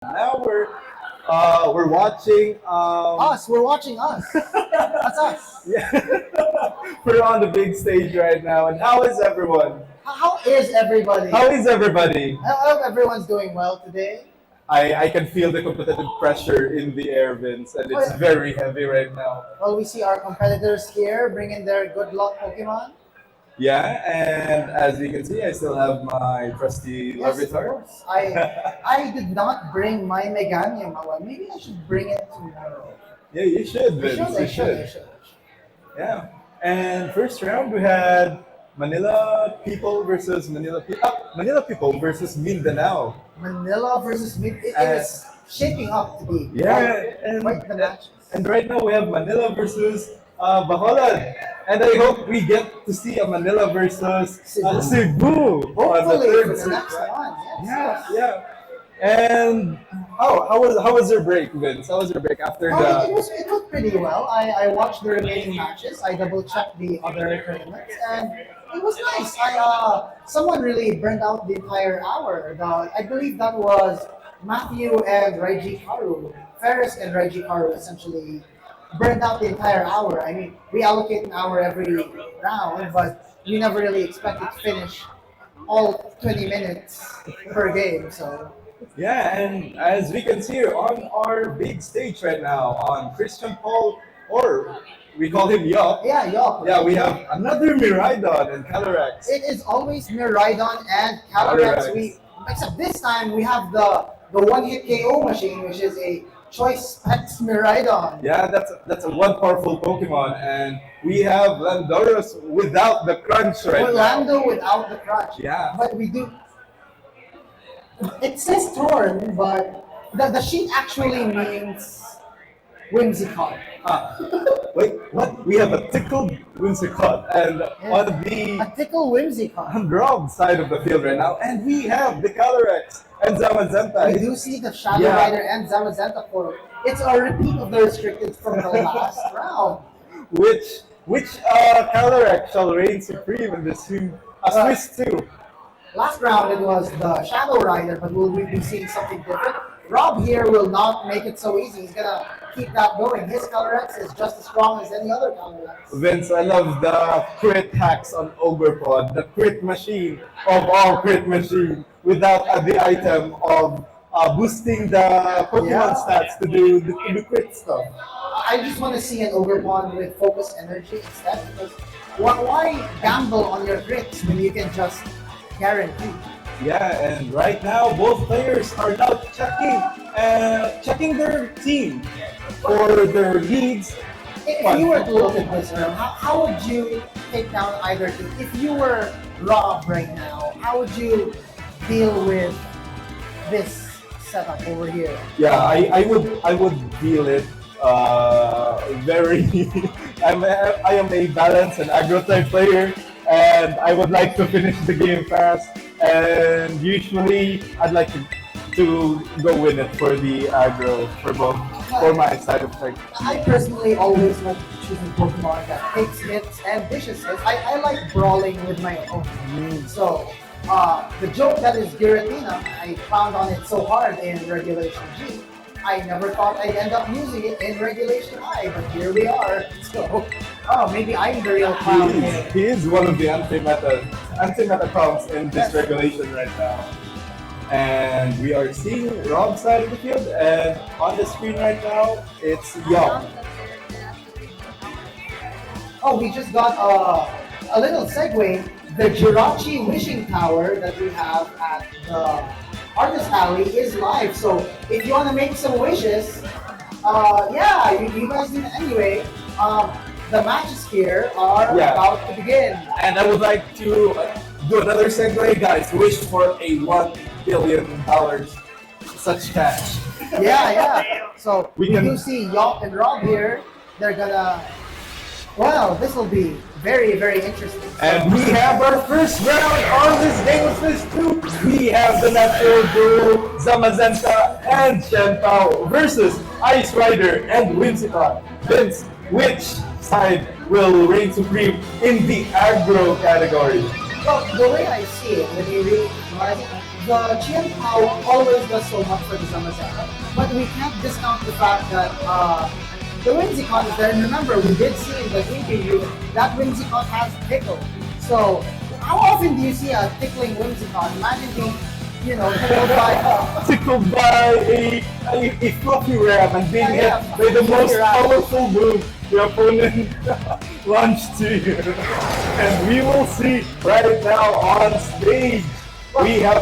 Now we're watching. We're watching us. That's us. Yeah, we're on the big stage right now. And how is everyone? How is everybody? How is everybody? I hope everyone's doing well today. I can feel the competitive pressure in the air, Vince, and it's very heavy right now. Well, we see our competitors here bringing their good luck Pokemon. Yeah, and as you can see, I still have my trusty Yes, of Larvitar. course. I did not bring my Meganium. Maybe I should bring it tomorrow. Yeah, you should, I Vince. should, I You should, I should. should. Yeah. And first round we had Manila people versus Manila people versus Mindanao. Manila versus Mid. It Uh, is shaping up to be Yeah, quite the matches. and right now we have Manila versus Bacolod. And I hope we get to see a Manila versus Cebu. Cebu on the Hopefully third for the circuit. next one. Yes, Yeah, yes. yeah. And how was your break, Vince? How was your break after the? It was pretty well. I watched the remaining matches. I double checked the other tournaments, and it was nice. Someone really burned out the entire hour. I believe that was Matthew and Raiji Karu. Ferris and Raiji Karu essentially burned out the entire hour. I mean, we allocate an hour every round, but we never really expected to finish all 20 minutes per game. So Yeah, and as we can see on our big stage right now on Christian Paul, or we call him Yok. yeah, y'all. Yeah, we have another Miraidon and Calyrex. It is always Miraidon and Calyrex. Except this time we have the one hit KO machine, which is a choice specs Miraidon. Yeah, that's a one powerful Pokemon, and we have Landorus without the crunch right now. Orlando without the crutch. Yeah. But we do. It says torn, but the sheet actually means whimsicott. Ah, wait, what? We have a tickled Whimsicott, and on the A tickle whimsicott. wrong side of the field right now, and we have the Calyrex and Zamazenta. We do see the Shadow Yeah. Rider and Zamazenta photo. It's a repeat of the restricted from the last round. Which Calyrex shall reign supreme in this Swiss too? Last round it was the Shadow Rider, but will we be seeing something different? Rob here will not make it so easy. He's gonna keep that going. His Calyrex is just as strong as any other Calyrex. Vince, I love the crit hacks on Overpod, the crit machine of all crit machine, without the item of boosting the Pokemon Yeah. stats to do crit stuff. I just want to see an Overpond with focus energy instead, because why gamble on your crits when you can just guarantee? Yeah, and right now both players are now checking their team for their leads. If you were to look at this round, how would you take down either team? If you were Rob right now, how would you deal with this setup over here? Yeah, I would deal it very. I am a balanced and aggro type player, and I would like to finish the game fast. And usually, I'd like to go win it for the aggro for my side of things. I personally always like choosing Pokemon that takes hits and dishes hits. I like brawling with my opponent. So, the joke that is Giratina, I found on it so hard in Regulation G. I never thought I'd end up using it in Regulation I, but here we are. So, maybe I'm the real clown here. He is one of the anti-meta comps in this regulation right now. And we are seeing Rob's side of the field, and on the screen right now, it's Young. Oh, we just got a little segue. The Jirachi Wishing Tower that we have at the Artist Alley is live. So if you want to make some wishes, yeah, you guys do it anyway. The matches here are Yeah. about to begin. And I would like to do another segue, guys. Wish for a $1 billion such cash. Yeah, yeah. So We we can- do see Yop and Rob here. They're gonna. Well, this will be very, very interesting. So- And we have our first round on this game of Swiss 2. We have the natural duo Zamazenta and Shenpao versus Ice Rider and Whimsicott. Vince, which side will reign supreme in the aggro category? Well, the way I see it, when you read the Chien Pao always does so much for the Zamazenta, but we can't discount the fact that the Whimsicott is there. And remember, we did see in the preview that Whimsicott has tickle. So, how often do you see a tickling Whimsicott? Imagine being, tickled by tickled by a fluffy ram and being hit Yeah, by the most fluffy ram. powerful move your opponent launched to you. And we will see right now on stage, we have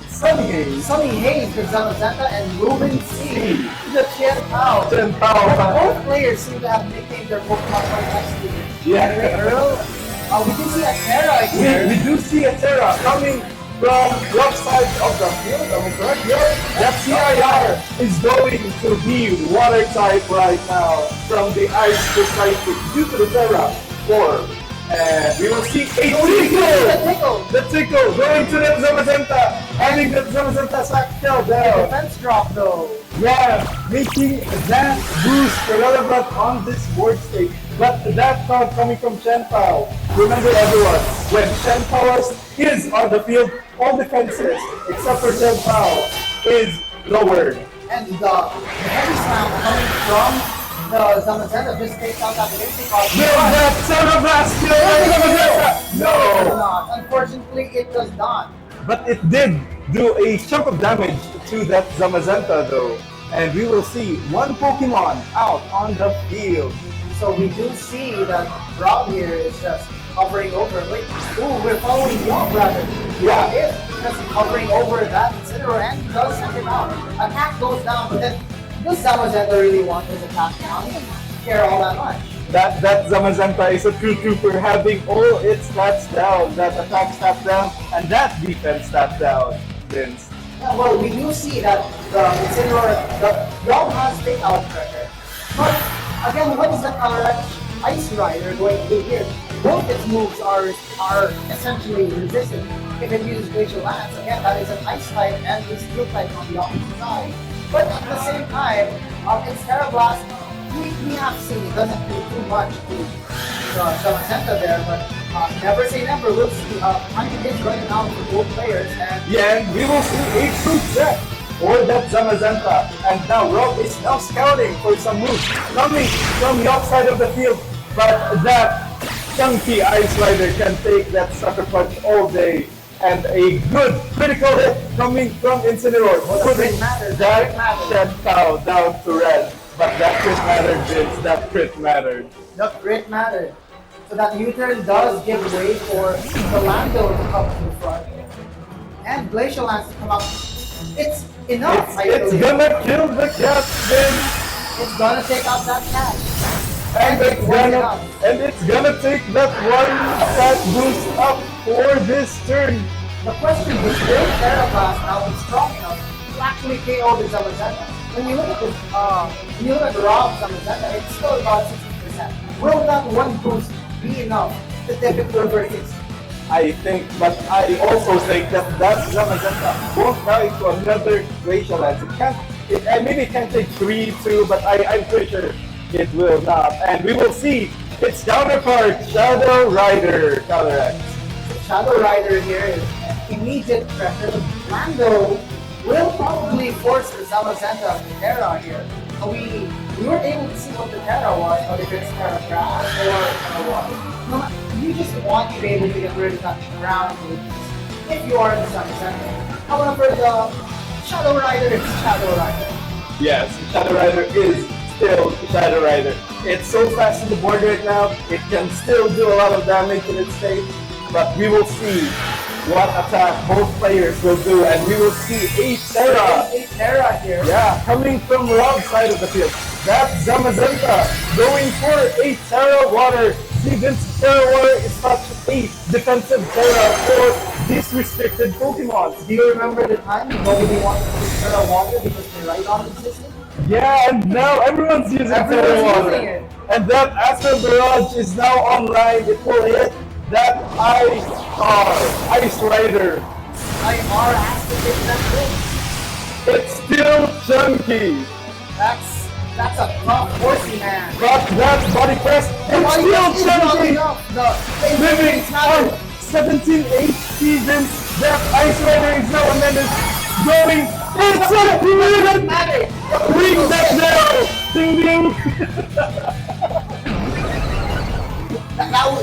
Sunny Haze, Sunny Hayes, the Zamazenta, and Ruben C, the Chien Pao. Chen But Pao. both players seem to have nicknamed their Pokemon quite nicely. Yeah. Anyway, Earl, we can see a Terra here. We do see a Terra coming from left side of the field, am I correct? Yeah. That CIR is going to be water type right now from the ice perspective due to the Terra form. And we will see a The tickle! tickle. The tickle going to the Zamazenta, having the Zamazenta sack fell down. Defense drop though. Yeah, making that boost relevant on this board state. But that count coming from Chen Pao. Remember everyone, when Chen Pao is on the field, all defenses except for Chen Pao is lowered. And the heavy slam coming from the Zamazenta just takes out that Whimsicott. Will that son of a skill No! Not. Unfortunately, it does not. But it did do a chunk of damage to that Zamazenta though. And we will see one Pokemon out on the field. So we do see that Rob here is just hovering over. Wait, we're following Rob rather. Yeah. Is just hovering over that Incineroar and does send him out. Attack goes down, but then does Zamazenta really want his attack down? He doesn't care all that much. That Zamazenta is a true trooper, having all its stats down, that attack stat down, and that defense stat down, Vince. Yeah, well, we do see that the Incineroar, the Rob has takeout pressure. But again, what is the Color Ice Rider going to do here? Both its moves are essentially resistant. If it uses Glacial Lance, again, that is an Ice type and a Steel type on the opposite side. But at the same time, its Terra Blast, we have seen it doesn't do too much to the Zamazenta there, but never say never. We'll see. Time is running out for both players, and Yeah, and we will see a true set for that Zamazenta. And now Rob is now scouting for some moves coming from the outside of the field. But that chunky Ice Rider can take that sucker punch all day. And a good critical hit coming from Incineroar, the putting crit matters, the that crit matters. Chen Pao down to red. But that crit mattered, Vince. That crit mattered. the crit mattered. So that U-turn does give way for the Lando to come to the front. And Glacial Lance to come out. It's enough, I It's believe. gonna kill the cat, Vince. It's gonna take out that cat. And it's gonna take that one stat boost up for this turn. The question is, will Terra Blast now be strong enough to actually KO the Zamazenta? When you look at the raw Zamazenta, it's still about 60%. Will that one boost be enough to tip it to over 60? I think, but I also think that Zamazenta won't try to another Glacial Lance. Maybe it can take 3-2, but I'm pretty sure it will not. And we will see its counterpart, Shadow Rider, Color Shadow Rider here is immediate pressure. Lando will probably force the Zamazenta to Terra here. We weren't able to see what the Terra was, but if it's Terra Grass or Terra Water. No, you just want to be able to get rid of that ground movement if you are in the Zamazenta. However, the Shadow Rider is Shadow Rider. Yes, Shadow Rider is still Shadow Rider. It's so fast in the board right now, it can still do a lot of damage in its state, but we will see what attack both players will do, and we will see a Terra. A Terra here. Yeah, coming from Rob's side of the field. That Zamazenta going for a Terra Water. See, this Terra Water is such a defensive Terra for these restricted Pokemon. Do you remember the time nobody wanted to use Terra Water because the Rhydon existed? Yeah, and now everyone's using Everyone's Terra Water. using it. And that Astral Barrage is now online. It will hit that Ice Rider. IR has to take that hit. It's still chunky. That's a tough horsey man. But that Body Press, it's Body still Press is not chunky. enough. The Living it's not on 17 HP, Vince. That Ice Rider is now a menace. Going, it's a Doesn't good matter. ring that now. Ding ding.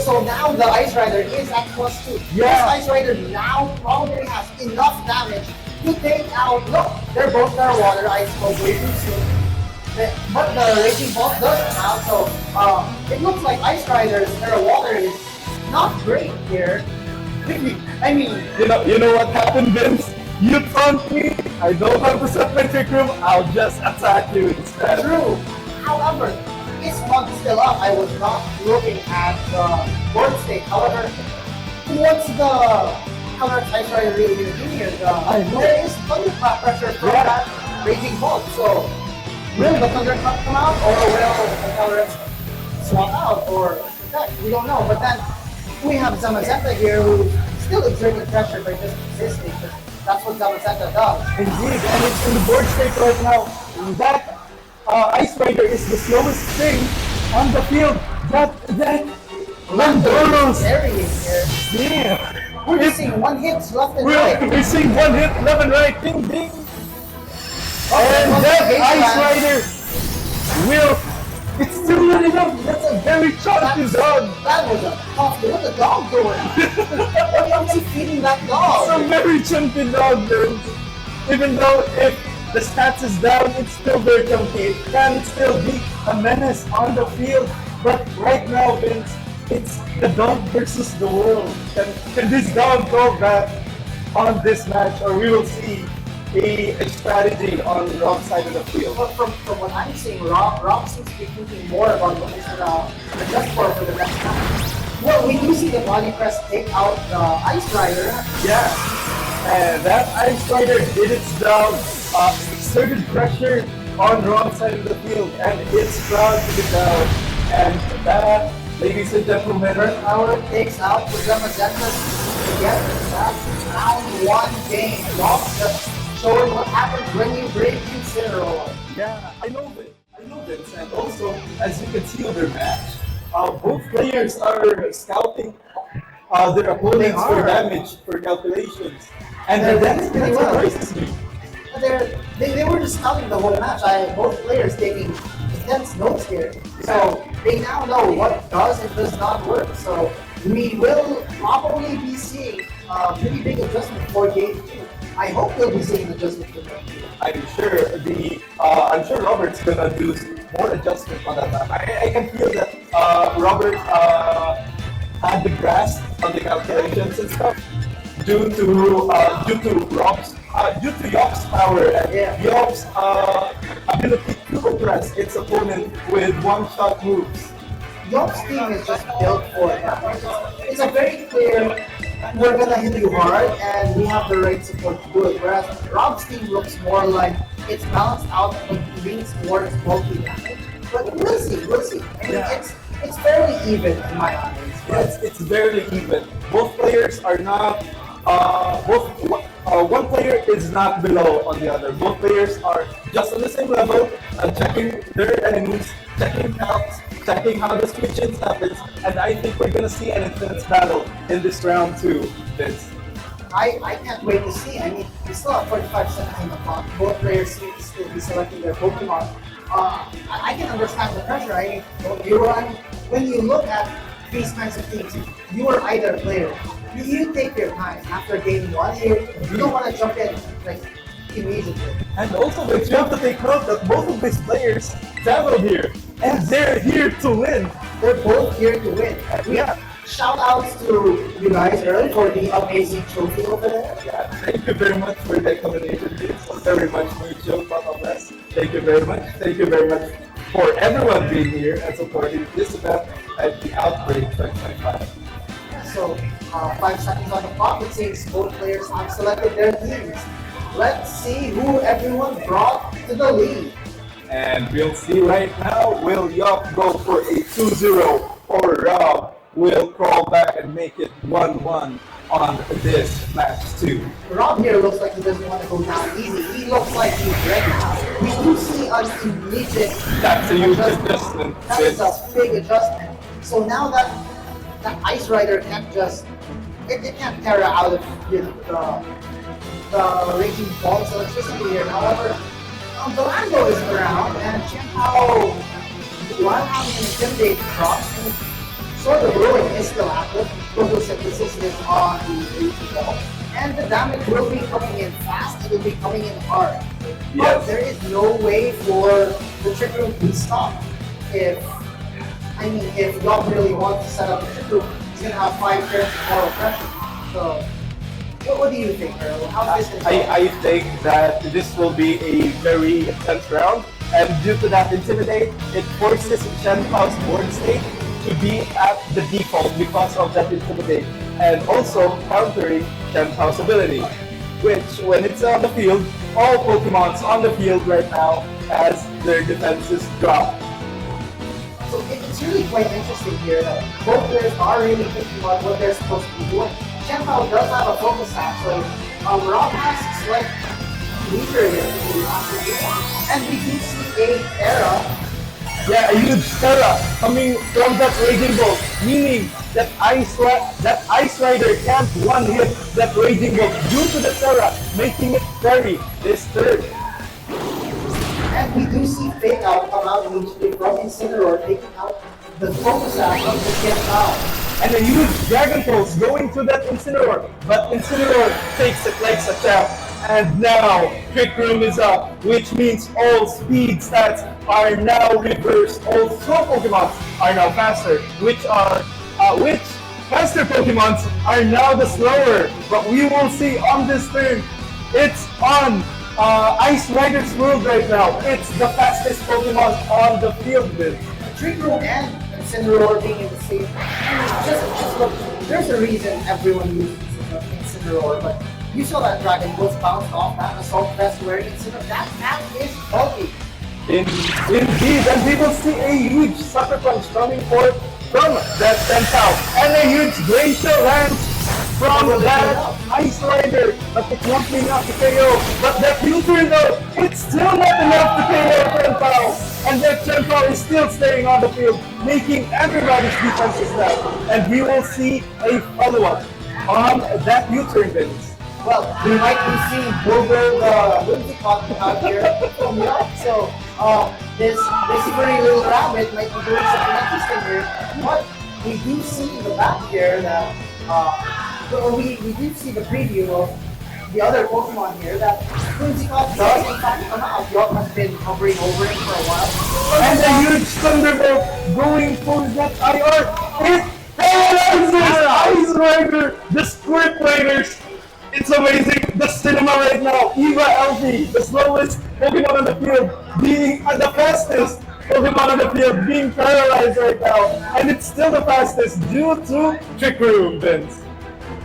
So now the Ice Rider is at +2. This Yeah. Ice Rider now probably has enough damage to take out. Look, they're both water. I spoke way too soon. But the Raging Bolt does come out, so it looks like Ice Rider's water is not great here. I mean, You know what happened, Vince? You taunt me. I don't have to set my trick room. I'll just attack you instead. true. However, it's not still up. I was not looking at the board state. However, what's the counter Ice Rider really going to do here? I know. There is thunderclap pressure from Yeah. that Raging Bolt. So, will the thunderclap come out, or will the counter swap out, or protect? We don't know. But then we have Zamazenta here, who's still exerting pressure by just existing. That's what Zamazenta does. Indeed, and it's in the board state right now. That Ice Rider is the slowest thing on the field. That Landoros. Carrying here. Yeah. We're just seeing one hits left and We're, right. we're seeing one hit, left and right, ding ding. And Okay, that okay, Ice man. Rider will. It's still not enough. That's a very chunky dog. That was a tough. What's the dog doing? What's he feeding that It's dog? a very chunky dog, dude. Even though if the stats is down, it's still very chunky. It can still be a menace on the field. But right now, Vince, it's the dog versus the world. Can this dog go back on this match, or we will see a strategy on the wrong side of the field? But from what I'm seeing, Rob seems to be thinking more about what he's gonna adjust for the next match. Well, we do see the body press take out the Ice Rider. Yeah, and that Ice Rider did its job, exerted pressure on the wrong side of the field, and it's proud to be down. And that, ladies and gentlemen, Power takes out the Zamazenta to get that round one game. Rob just showing what happens when you break Incineroar. yeah, I know Vince, and also, as you can see on their match, both players are scouting their opponents They for are. damage, for calculations, and They're that's doing pretty well. surprises me. They were just scouting the whole match. Both players taking intense notes here. So they now know what does and does not work. So we will probably be seeing a pretty big adjustment for game 2. I hope we'll be seeing an adjustment for game 2. I'm sure Robert's gonna do more adjustment on that map. I can feel that Robert had the grasp on the calculations and stuff due to Yop's power and Yeah. Yop's ability to oppress its opponent with one-shot moves. Yop's team is just built for it. It's a very clear, we're gonna hit you hard and we have the right support to do it. Whereas Rob's team looks more like it's balanced out but leans towards bulky damage. But we'll see, we'll see. I mean, Yeah. it's fairly even in my eyes. It's barely even. Both players are not. One player is not below on the other. Both players are just on the same level, checking their enemies, checking health, checking how the switches happens, and I think we're gonna see an intense battle in this round too. Vince. I can't wait to see. I mean, we still have 45 seconds on the clock. Both players seem to still be selecting their Pokemon. I can understand the pressure. I mean, when you look at these kinds of things, you are either a player. You take your time after game 1. You don't want to jump in like immediately. And also, Vince, you have to take note that both of these players traveled here, and they're here to win. They're both here to win. Yeah. Shout outs to you guys early for the amazing trophy over there. Yeah, thank you very much for the accommodation. It's very much mutual part of us. Thank you very much. Thank you very much for everyone being here and supporting this event at the Outbreak 2025. So, 5 seconds on the clock. It seems both players have selected their teams. Let's see who everyone brought to the lead. And we'll see right now, will Yop go for a 2-0 or Rob will crawl back and make it 1-1 on this match too. Rob here looks like he doesn't want to go down easy. He looks like he's ready. We do see an immediate That's a huge adjustment. That is a big adjustment. So now that Ice Rider can't just it can't tear out of the raging balls of electricity here. However, the Lando is around, and Chen Hao, while having an intimidating cross, and sort of ruin is still active. Photosynthesis is on the raging ball, and the damage will be coming in fast. It will be coming in hard. But Yes. there is no way for the trick room to be stopped. If if Dom really wants to set up a trick room, he's gonna have 5 turns of moral pressure. So, what do you think, Earl? How's this gonna go? I think that this will be a very intense round, and due to that intimidate, it forces Shen Pao's board state to be at the default because of that intimidate, and also countering Shen Pao's ability, which when it's on the field, all Pokemons on the field right now has their defenses dropped. So it's really quite interesting here that both players are really thinking about what they're supposed to be doing. Chen Hao does have a focus attack, so Rob has slight leader here to the last, and we do see a era. Yeah, a huge Terra coming from that Raging Bolt, meaning that Ice Rider can't one-hit that Raging Bolt due to the Terra, making it carry this turn. And we do see Fake Out come out immediately from Incineroar, taking out the focus attack of the Chen Hao. And a huge Dragon Pulse going to that Incineroar, but Incineroar takes it like a champ. And now Trick Room is up, which means all speed stats are now reversed. All slow Pokemons are now faster, which faster Pokemons are now the slower. But we will see on this turn, it's on Ice Rider's world right now. It's the fastest Pokemon on the field, Vince. Trick Room and Incineroar being in the same. Just look, there's a reason everyone uses Incineroar, but you saw that Dragon Pulse bounced off that Assault Vest wearing Incineroar. That is bulky. Indeed, and we will see a huge Sucker Punch coming forth from that Tentao, and a huge Glacial Lance from that Ice Rider, but it won't be enough to KO. But that U-turn though, it's still not enough to KO Tentao, and that Tentao is still staying on the field, making everybody's defenses down. And we will see a follow-up on that U-turn, Vince. Well, we might be seeing Bulber the Whimsicott out here from York, so this furry little rabbit might be doing something interesting here. But we do see in the back here that we do see the preview of the other Pokemon here that Whimsicott does in fact come out. York has been hovering over it for a while. And a huge Thunderbolt going for that IR. It paralyzes Ice Rider, the Squirt Riders. It's amazing. The cinema right now, Eva Elfie, the slowest Pokemon on the field, being the fastest Pokemon on the field, being paralyzed right now. And it's still the fastest due to Trick Room, Vince.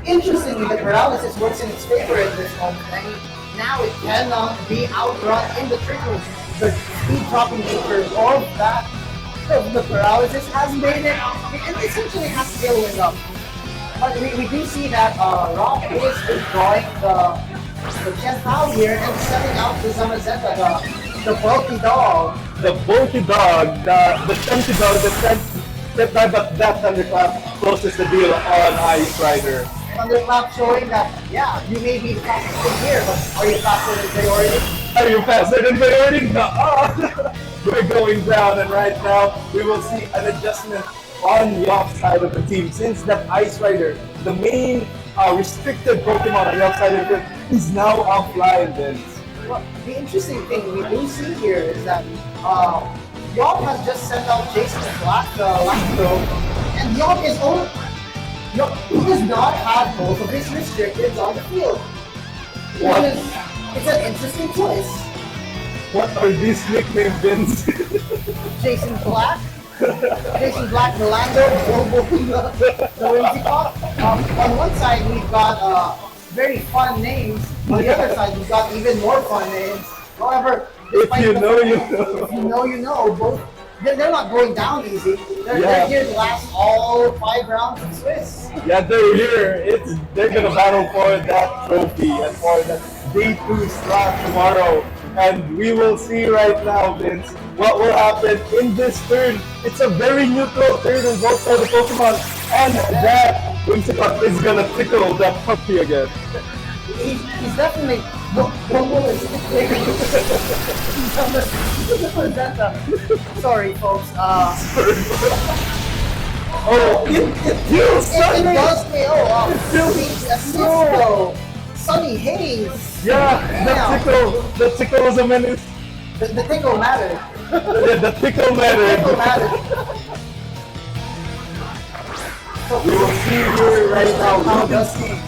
Interestingly, the paralysis works in its favor in this moment. I mean, now it cannot be outrun in the Trick Room. The speed dropping nature of that of the paralysis has made it, it essentially has tailwind up. But we do see that Rob is withdrawing the Chen Hao here and sending out the Zamazenta, the bulky dog. The bulky dog, the chunky dog that died, but that Thunderclap closes the deal on Ice Rider. Thunderclap showing that, yeah, you may be fastest here, but are you faster than priority? Are you faster than priority? No. We're going down, and right now we will see an adjustment on the off side of the team, since that Ice Rider, the main restricted Pokemon on the outside of it, is now offline, Vince. Well, the interesting thing we do see here is that Yog has just sent out Jason Black, the Lando, and Yog is only. Yog, he does not have both of his restricted on the field. What? It's an interesting choice. What are these nicknames, Vince? Jason Black. Jason Black, Rolando, Bobo, the Whimsicott. On one side, we've got very fun names. On the other side, we've got even more fun names. However, If you know, you know. if you know, you know. Both they're not going down easy. They're here to last all 5 rounds in Swiss. Yeah, they're here. They're gonna battle for that trophy and for that day 2 slot tomorrow. And we will see right now, Vince, what will happen in this turn. It's a very neutral turn on both sides of the Pokemon. And that Whimsicott is gonna tickle that puppy again. He's definitely Bumble is he's on the presenter. Sorry, folks. Oh, it feels It sunny! does pay. Oh, It feels Cisco, Sunny Haze. Yeah, Damn. the tickle was a menace. The tickle mattered. The tickle The tickle mattered. mattered. We will see here right now. How Ruben does C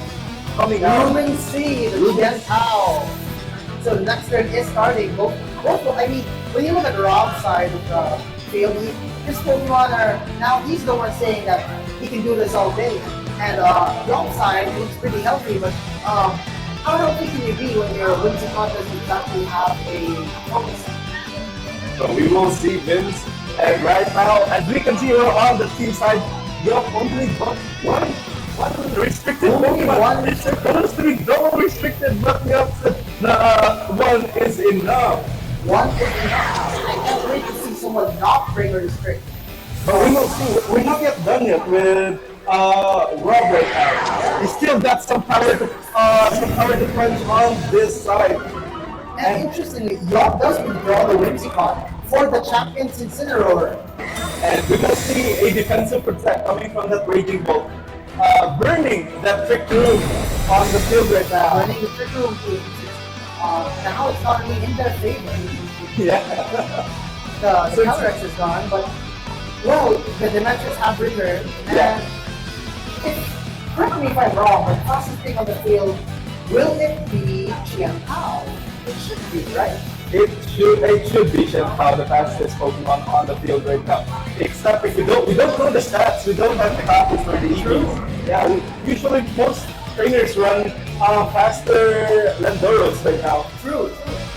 coming out. Ruben C, the Jen Tao. So the next turn is starting. I mean, when you look at Rob's side of the field, his Pokemon are now he's the one saying that he can do this all day. And Rob's side looks pretty healthy, but how healthy can you be when your Whimsicott doesn't exactly have a focus? So we will see Vince. And right now, as we can see here on the team side, you have only got one restricted Only Pokemon. one It's supposed to be double restricted, but the one is enough. One is enough. I can't wait to see someone not bring a restrict. But we will see. We're not yet done yet with Rob right now. He still got some power to punch on this side. And interestingly, Rob does withdraw the Whimsicott for the Champion's Incineroar. And we will see a defensive protect coming from that Raging Bolt. Burning that Trick Room on the field right now. Running the Trick Room team. Now it's not really in their favor. Yeah. The Calyrex is gone, but well, the Dimensions have returned. And correct me if I'm wrong, but the fastest thing on the field, will it be Qian Hao? It should be, right? It should be Shenhao, the fastest Pokemon on the field right now. Except if we don't know the stats, we don't have the copies for the EVs. Yeah, usually most trainers run faster Landoros right now. True.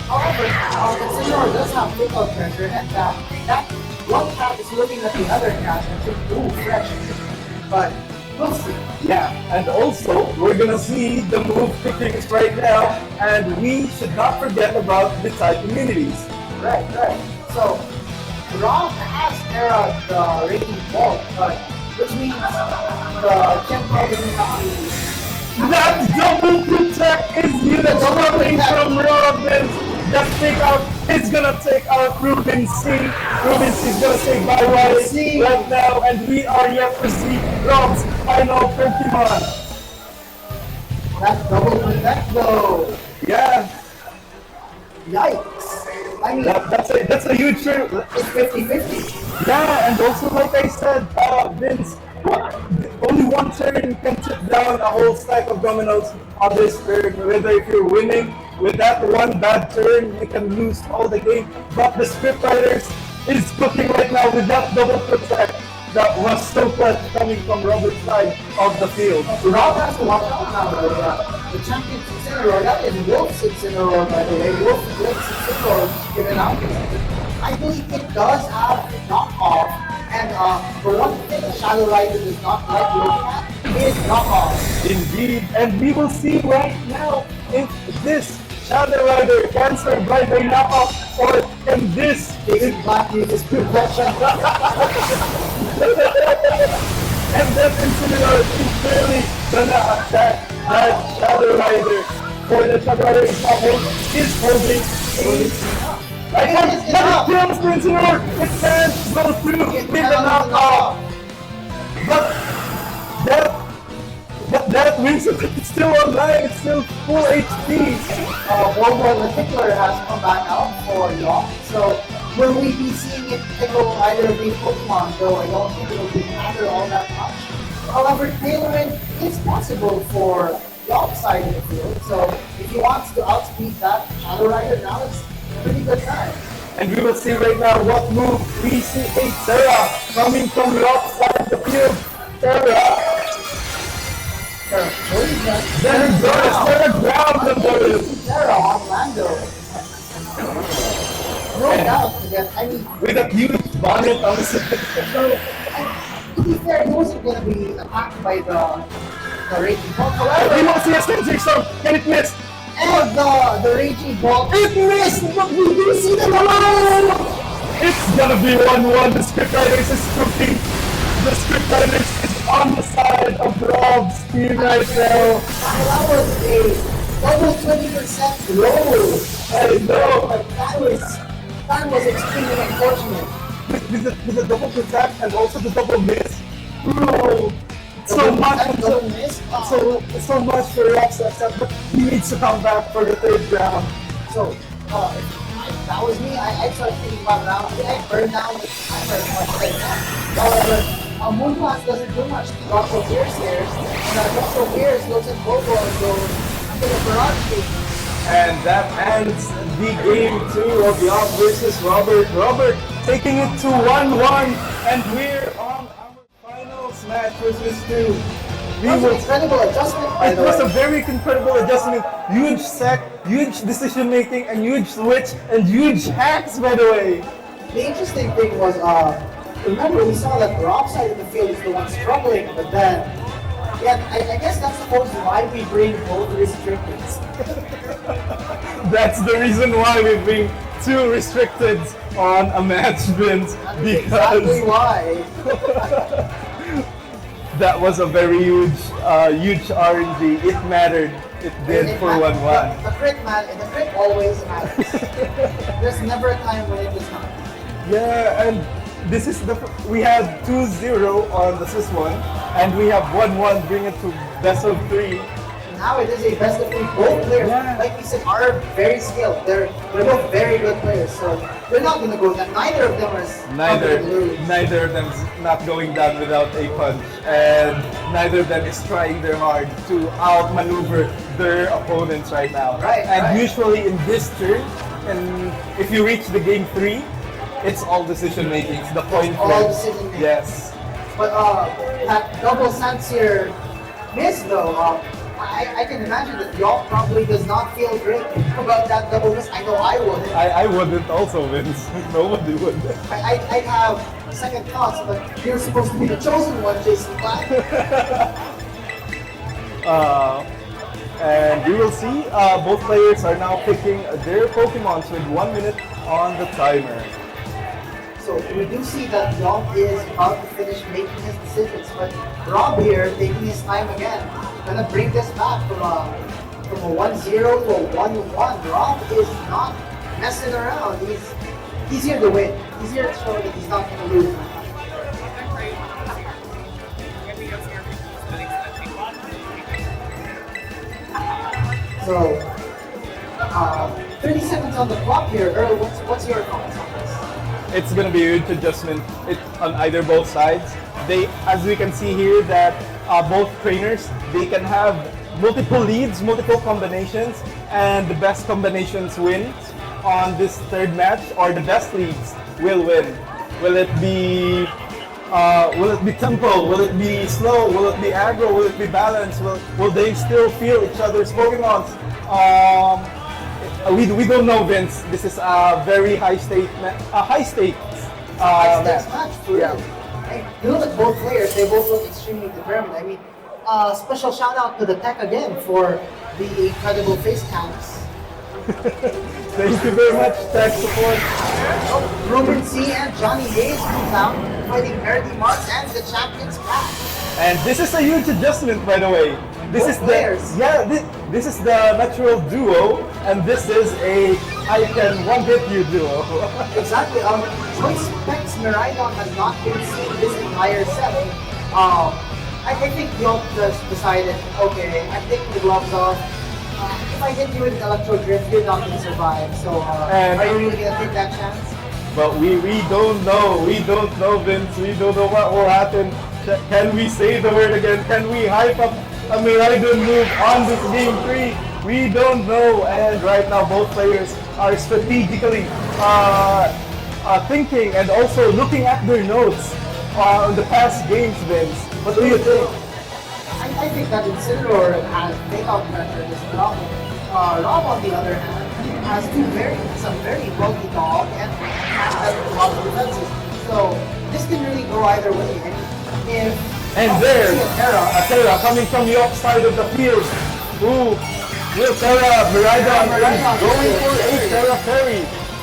However, Incineroar does have football pressure, and that one cat is looking at the other cat and thinking, ooh, fresh. But we'll see. Yeah, and also we're gonna see the move pickings right now, and we should not forget about the type immunities. Right. So, Rob has Terra the Raging Bolt, but which means the Chemco doesn't have the That double protect is unit coming from Robin. Just take out. It's gonna take out Ruben C. Ruben C is gonna say bye bye right now, and we are yet to see Rob's final Pokemon. that double protect though. Yeah, Yikes. I mean, that's a huge trip. it's 50-50. Yeah, and also like I said, Vince, only one turn can tip down a whole stack of dominoes on this turn. Whether if you're winning with that one bad turn, you can lose all the game. But the scriptwriters is cooking right now with that double protect that was so clutch coming from Robert's side of the field. Rob has to watch out now though. The Champion's Incineroar, that is Wolf's Incineroar by the way. Wolf's Incineroar is given out. I believe it does have knockoff, and the one thing Shadow Rider does not like looking at is knockoff. Indeed, and we will see right now if this Shadow Rider can survive a knockoff, or can this Jason Black uses protection. and that Incineroar is really gonna attack that Shadow Rider. For the Shadow Rider is holding I can't, but it kills the Incineroar. It can't go through with the knockoff. But that wings it's still online, it's still full HP. Volvo in particular has come back out for Yacht, so will we be seeing it tickle either of these Pokemon? Though I don't think it will be matter all that much. However, tailoring is possible for Yacht's side of the field, so if he wants to outspeed that Shadow Rider, now it's a pretty good time. And we will see right now what move we see a Terra coming from the outside the field. Terra. There it goes, Terra ground and there is. Terra on Lando. No doubt, again, I mean, With a huge bonnet on the side. so, to be fair, he wasn't going to be attacked by the Raging Bolt. We However, will see a sensation. Can it miss? and the Raging Bolt, It missed! but we do see them alive! It's gonna be 1-1. The scriptwriters is cooking. The scriptwriters is on the side of Rob's team right now. That was a almost 20% roll. I know. Like that was extremely unfortunate. With the double attack and also the double miss. Bro, so Double much, attack, double miss. so much for Rox to accept, but he needs to come back for the third round. So, that was me. I started thinking about round three. I burned down the timer much like that. However, Moon Pass doesn't do much. He got those air stairs, and got those ears, goes in Bobo, and goes into the barrage gate. And that ends the game two of Yob versus Robert. Robert taking it to 1-1, and we're on our finals match versus two. That was an incredible adjustment, by It the was a way. very incredible adjustment. Huge sack, huge decision making, and huge switch, and huge hacks, by the way. The interesting thing was, remember we saw that the Rob side of the field is the one struggling, but then, yeah, I guess that's supposed to why we bring both restricteds. That's the reason why we bring two restricted on a match, Vince, Exactly because why. that was a very huge RNG. It mattered. It did for 1-1. The crit man, the crit always matters. There's never a time when it does not. Yeah, and this is we had 2-0 on the Swiss one, and we have 1-1, bring it to best of three. Now it is a best of three. Both players, Yeah. like we said, are very skilled. They're both very good players, so they're not going to go down. Neither of them is not going to lose. Neither of them is not going down without a punch, and neither of them is trying their hard to outmaneuver their opponents right now. Right, And right. usually in this turn, and if you reach the game three, it's all decision making. It's the point. all play. decision making. Yes. But that double Sanseer miss though, I can imagine that y'all probably does not feel great about that double miss. I know I wouldn't. I wouldn't also, Vince. Nobody would. I'd have second thoughts, but you're supposed to be the chosen one, Jason Black. And we will see. Both players are now picking their Pokemons with 1 minute on the timer. So we do see that Yom is about to finish making his decisions, but Rob here taking his time again. Gonna bring this back from a 1-0 to a 1-1. Rob is not messing around. He's here to win. He's here to show that he's not gonna lose. So 30 seconds on the clock here. Earl, what's your thoughts on this? It's gonna be a huge adjustment on either both sides. They, as we can see here, that both trainers they can have multiple leads, multiple combinations, and the best combinations wins on this third match, or the best leads will win. Will it be tempo? Will it be slow? Will it be aggro? Will it be balanced? Will they still feel each other's Pokemons? We don't know, Vince. This is a very high stakes Match for Yeah. real. Hey, you look at both players, they both look extremely determined. I mean, special shout out to the tech again for the incredible face cams. Thank you very much, tech support. Ruben C and Johnny Hayes comes out fighting Nerdy Marks and the Champions Pack. And this is a huge adjustment, by the way. This Both is players. this is the natural duo, and this is a I can one hit you duo. Exactly. Choice Specs Miraidon has not been seen this entire set. I think y'all just decided, okay, I'm taking the gloves off. If I hit you with Electro Drift, you're not going to survive. So, And- are you really going to take that chance? But we don't know. We don't know, Vince. We don't know what will happen. Can we say the word again? Can we hype up a Miraidon move on this game 3? We don't know. And right now, both players are strategically thinking and also looking at their notes on the past games, Vince. What do you think? I think that Incineroar has takeout pressure this round. Rob, on the other hand, has some very bulky dog and has a lot of defenses. So this can really go either way. And I there, see a Terra. Terra coming from the upside of the field. Ooh, will Terra Miraidon is going for a Terra Fairy.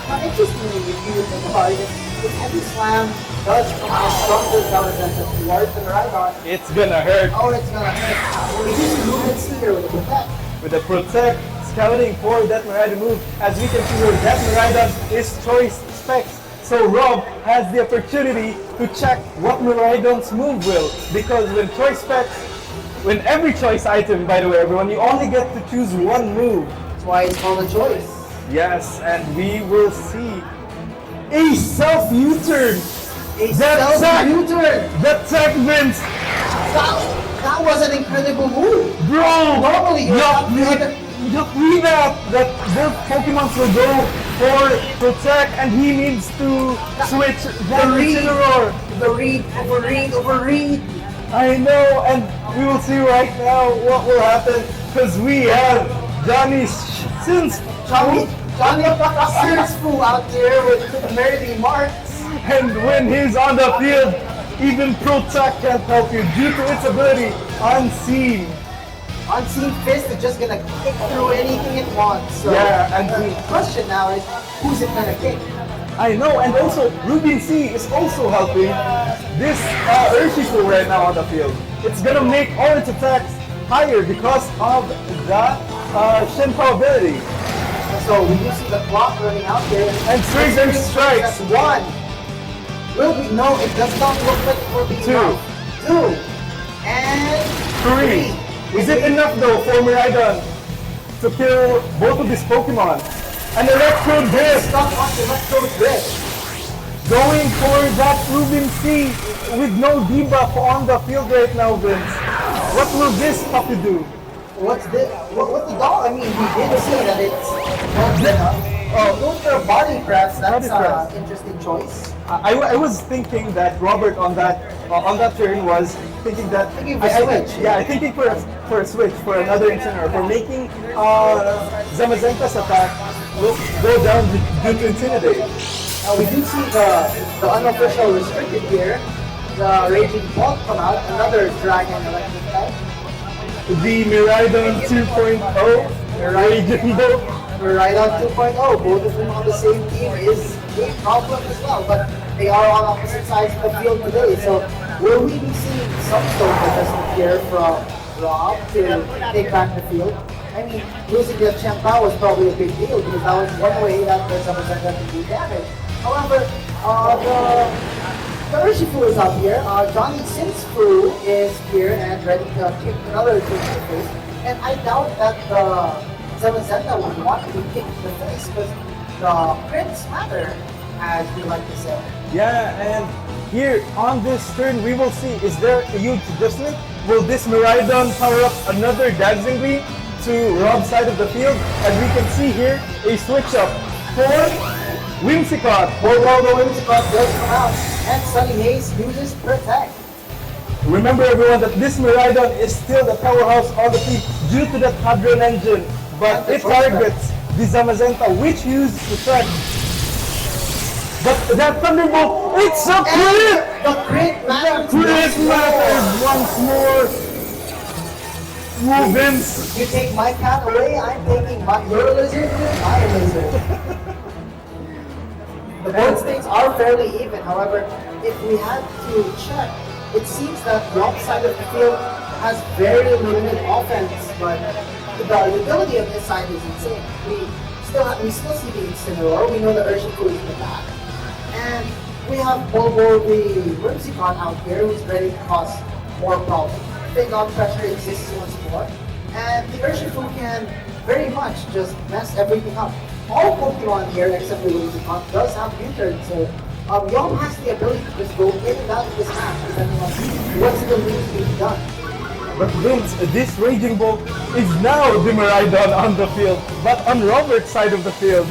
Interestingly, if you think about it, if Heavy Slam does come out stronger Zamazenta towards the Miraidon, It's gonna hurt. oh, it's gonna hurt. We just movements here with the protect. With the protect scouting for that Miraidon move, as we can see here, that Miraidon is choice specs. So Rob has the opportunity to check what Miraidon's move will, because when choice specs, when every choice item, by the way, everyone, you only get to choose one move. That's why it's called a choice. Yes, and we will see a self U-turn. A That self-U-turn. That segment, That was an incredible move. bro. Normally, you're not Read that both Pokemon will go for protect, and he needs to switch that read. Incineroar. overread. I know, and we will see right now what will happen, because we have Johnny since Johnny Searsful out there with merely marks. and when he's on the field, even Protect can't help you due to its ability unseen. Unseen Fist is just gonna kick through anything it wants. So Yeah, and the question now is, who's it gonna kick? I know, and also Rubin C is also helping this Urshifu right now on the field. It's gonna make all its attacks higher because of the Shinpo ability. So we do see the clock running out there. And Trigger strikes. That's one. Will be no, it does not look like it will be Two. enough. Two. And Three. Is it enough though for Miraidon to kill both of these Pokemon? And Electro Drift Stuck on the Electro Drift. going for that Rubin C with no debuff on the field right now, Vince. What will this puppy do? What's the the dog? I mean, we did see that it's not enough. Going for a body press, that's Body press. an interesting choice. I was thinking that Robert on that turn was thinking that Thinking for a switch. Yeah, thinking for a switch for another Incineroar, for making Zamazenta's attack will go down due to Intimidate. Now we do see the unofficial restricted here. The Raging Bolt come out, another Dragon Electric type. The Miraidon 2.0 Raging Bolt. We're right on 2.0. Both of them on the same team is a problem as well, but they are on opposite sides of the field today. So will we be seeing some sort of adjustment here from Rob to take back the field? I mean, losing the Champa was probably a big deal because that was one way that the Zamazenta could do damage. However, the Urshifu is out here. Johnny Sinsfu is here and ready to kick another kick in the face. And I doubt that the Zamazenta would want to kick the face because the crits matter, as we like to say. Yeah, and here on this turn we will see, is there a huge adjustment? Will this Miraidon power up another Dancing Gleam to Rob's side of the field? And we can see here a switch up for Whimsicott. Although the Whimsicott does come out, and Sunny Haze uses Protect. Remember everyone that this Miraidon is still the powerhouse on the team due to that Hadron engine, but it targets the Zamazenta, which uses Protect. But that Thunderbolt, it's a crit! The crit matters. Crit matters once more! Vince. You take my cat away, I'm taking your lizard with my lizard. The board stakes are fairly even. However, if we had to check, it seems that the side of the field has very limited offense, but the utility of this side is insane. We still see the Incineroar. We know the Urshifu is in the back, and we have Bulbo the Whimsicott out here who's ready to cause more problems. Big on pressure exists once more, and the Urshifu can very much just mess everything up. All Pokemon here except the Whimsicott does have U-turn, so Yom has the ability to just go in and out of this match depending on what still needs to be done. But Vince, this Raging Bolt is now the Miraidon on the field, but on Robert's side of the field,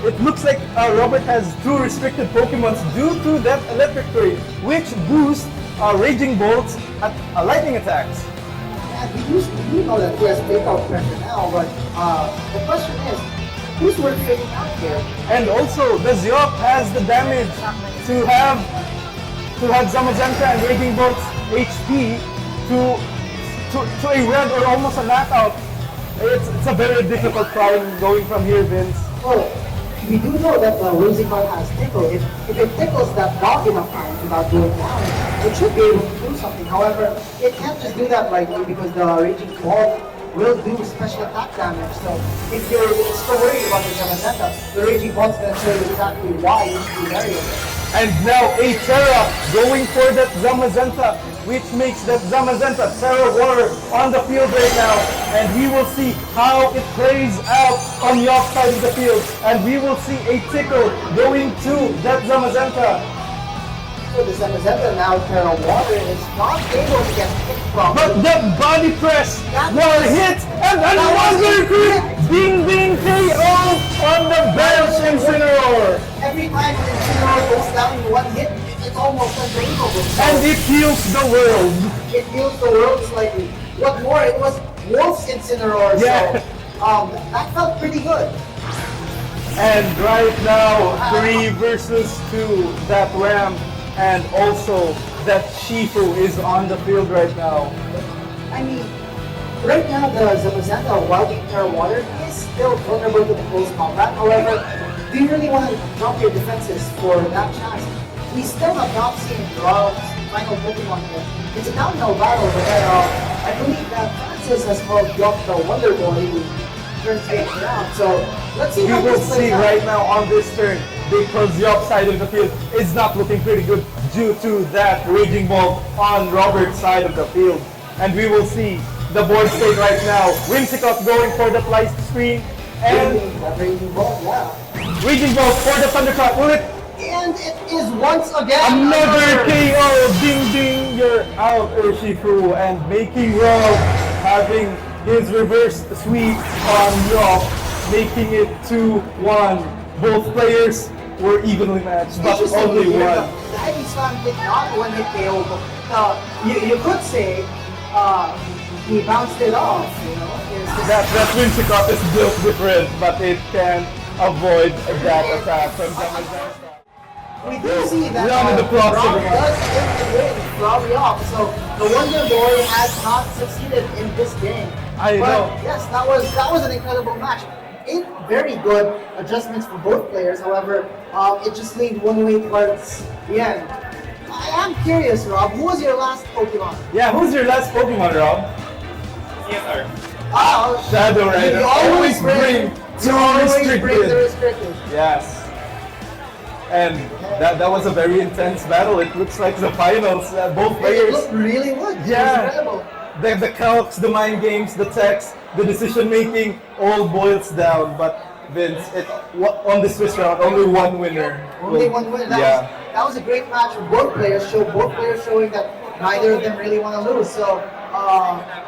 it looks like Robert has two restricted Pokemons due to that Electric Trade, which boosts Raging Bolts at lightning attacks. And we know that he has fake-out pressure now, but the question is, who's worth faking out here? And also, the Ziop has the damage to have Zamazenta and Raging Bolt's HP to a red or almost a knockout. It's a very difficult problem going from here, Vince. Oh, we do know that the losing card has tickle. If it tickles that dog enough times without going down, it should be able to do something. However, it can't just do that lightly because the raging ball will do special attack damage. So if you're still worried about the Zamazenta, the raging ball is going to show you exactly why you should be wary of it. And now a Terra going for that Zamazenta, which makes that Zamazenta Terra Water on the field right now. And we will see how it plays out on the offside of the field. And we will see a tickle going to that Zamazenta. So the Zamazenta now, Terra Water is not able to get hit from. But that body press was hit and another crit! Ding ding KO on the bench Incineroar! Every time an Incineroar goes down in one hit, it's almost unbelievable. And it heals the world. It heals the world slightly. What more, it was Wolf's Incineroar, Yeah. so that felt pretty good. And right now, 3 versus 2, that Ram and also that Shifu is on the field right now. I mean, right now the Zamazenta, while being Terra Water, is still vulnerable to the close combat. However, do you really want to drop your defenses for that chance? We still have not seen Rob's final Pokemon yet. It's a downhill battle, but I believe that Francis has called Drop the Wonder Boy who turns things around. So let's see We how will this plays see out. right now on this turn because the upside of the field is not looking pretty good due to that Raging Ball on Robert's side of the field. And we will see the board state right now. Whimsicott going for the fly screen and That Raging Ball, yeah. Raging Ball for the Thunderclap. Will it? And it is once again Another KO! Ding ding! You're out, Urshifu, and making Rob having his reverse sweep on Rob, making it 2-1. Both players were evenly matched, but Interesting only here, one. The heavy slam did not one hit KO, but you could say he bounced it off. You know, That Whimsicott is built different, but it can avoid that attack from Zamazenta. we do see that Round of applause, Rob everyone. does get the win from Rob. So the Wonder Boy has not succeeded in this game. I but know. Yes, that was an incredible match. Very good adjustments for both players. However, it just leaned one way towards the end. I am curious, Rob. Who was your last Pokemon? Yeah, who's your last Pokemon, Rob? Oh, Shadow Rider. You always bring the restricted. Yes. And that was a very intense battle. It looks like the finals. Both It players. looked really good. It Yeah. was incredible. The calcs, the mind games, the text, the decision making all boils down. But Vince, on this Swiss round, only one winner. Only one win. That was a great match for both players. Both players showing that neither of them really want to lose. So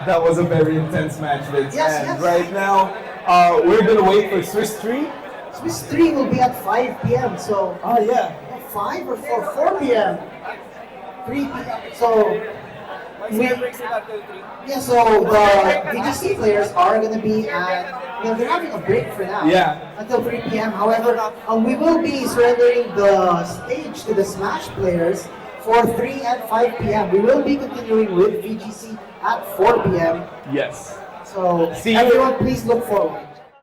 That was a very intense match, Vince. Yes, and yes. right now, we're gonna wait for Swiss 3. Swiss 3 will be at 5 p.m. So Oh yeah. 5 or 4 p.m. 3 p.m. So yeah, so the VGC players are going to be at, they're having a break for now. Yeah. Until 3 p.m. However, we will be surrendering the stage to the Smash players for 3 and 5 p.m. We will be continuing with VGC at 4 p.m. Yes. So See you. everyone, please look forward.